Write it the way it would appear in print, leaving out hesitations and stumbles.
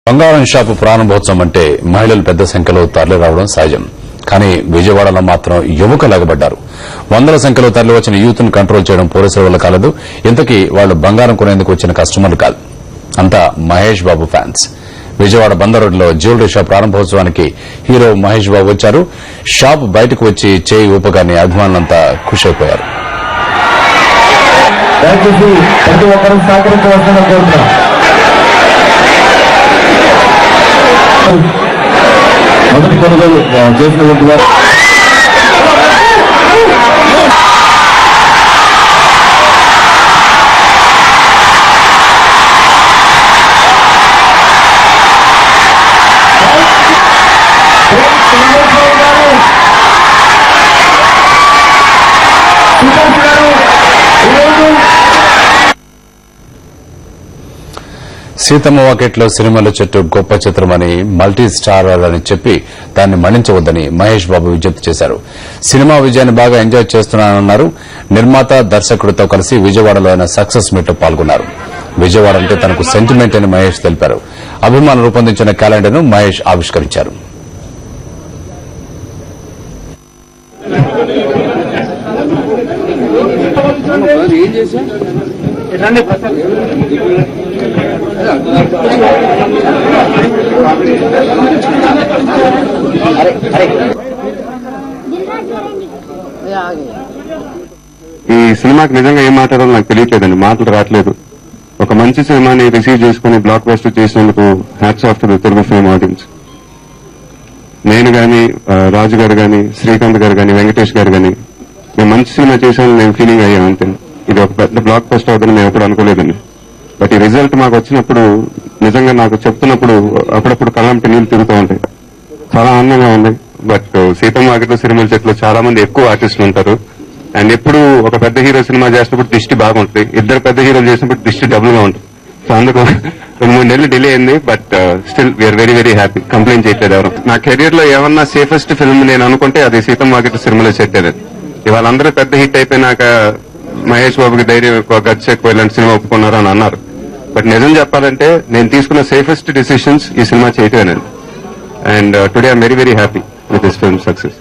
బంగారం షాపు ప్రారంభోత్సవం అంటే మహిళలు పెద్ద సంఖ్యలో తరలి రావడం సహజం. కానీ విజయవాడలో మాత్రం యువకులు ఎగబడ్డారు. వందల సంఖ్యలో తరలి వచ్చిన యూత్ ను కంట్రోల్ చేయడం పోలీసుల వల్ల కాలేదు. ఇంతకీ వాళ్లు బంగారం కొనేందుకు వచ్చిన కస్టమర్లు కాదు, అంతా మహేష్ బాబు ఫ్యాన్స్. విజయవాడ బందర్ రోడ్లో జ్యువెలరీ షాప్ ప్రారంభోత్సవానికి హీరో మహేష్ బాబు వచ్చారు. షాప్ బయటకు వచ్చి చేయి ఊపగానే అభిమానులంతా ఖుషైపోయారు. మొదటి కొనుగోలు చేసినటువంటి వారు సీతమ్మ వాకిట్లో సినిమాల చెట్టు గొప్ప చిత్రమని, మల్టీ స్టారర్ అని చెప్పి దాన్ని మణించవద్దని మహేష్ బాబు విజ్ఞప్తి చేశారు. సినిమా విజయాన్ని బాగా ఎంజాయ్ చేస్తున్నానన్నారు. నిర్మాత, దర్శకుడితో కలిసి విజయవాడలో ఆయన సక్సెస్ మీట్ లో పాల్గొన్నారు. విజయవాడ అంటే తనకు సెంటిమెంట్ అని మహేష్ తెలిపారు. అభిమానులు రూపొందించిన క్యాలెండర్ ను మహేష్ ఆవిష్కరించారు. ఈ సినిమాకి నిజంగా ఏం మాట్లాడాలో నాకు తెలియట్లేదండి, మాటలు రావట్లేదు. ఒక మంచి సినిమాని రిసీవ్ చేసుకుని బ్లాక్ బస్టర్ చేసినందుకు hats off to the Telugu film audience. నేను గాని, రాజు గారు గాని, శ్రీకాంత్ గారు గాని, వెంకటేష్ గారు గాని మేము మంచి సినిమా చేశామని నేను ఫీలింగ్ అయ్యాను అంతే. ఇది ఒక పెద్ద బ్లాక్ బస్టర్ అవుతుందని మేము ఎప్పుడు అనుకోలేదండి. బట్ ఈ రిజల్ట్ మాకు వచ్చినప్పుడు నిజంగా నాకు చెప్తున్నప్పుడు అప్పుడప్పుడు కళ్ళంటి నీళ్లు తిరుగుతూ ఉంటాయి. చాలా ఆనందంగా ఉంది. బట్ సీతమ్మ వాకిట్లో సినిమాల చెట్లు చాలా మంది ఎక్కువ ఆర్టిస్టులు ఉంటారు. అండ్ ఎప్పుడు ఒక పెద్ద హీరో సినిమా చేసినప్పుడు దృష్టి బాగుంటుంది, ఇద్దరు పెద్ద హీరోలు చేసినప్పుడు దృష్టి డబుల్ గా ఉంటుంది. సో అందుకు 2-3 నెలలు డిలే అయింది. But still we are very very happy. Complaint చేయట్లేదు ఎవరు. నా కెరీర్ లో ఏమన్నా సేఫెస్ట్ ఫిల్మ్ నేను అనుకుంటే అది సీతమ్మ వాకిట్లో సినిమాలో చెట్టేది. ఇవాళ అందరూ పెద్ద హిట్ అయిపోయినాక మహేష్ బాబుకి ధైర్యం ఎక్కువ, గట్స్ ఎక్కువ, ఇలాంటి సినిమా ఒప్పుకున్నారు అని అన్నారు. బట్ నిజం చెప్పాలంటే నేను తీసుకున్న సేఫెస్ట్ డిసిషన్స్ ఈ సినిమా చేయటమేనండి. And today I'm very very happy with this film success.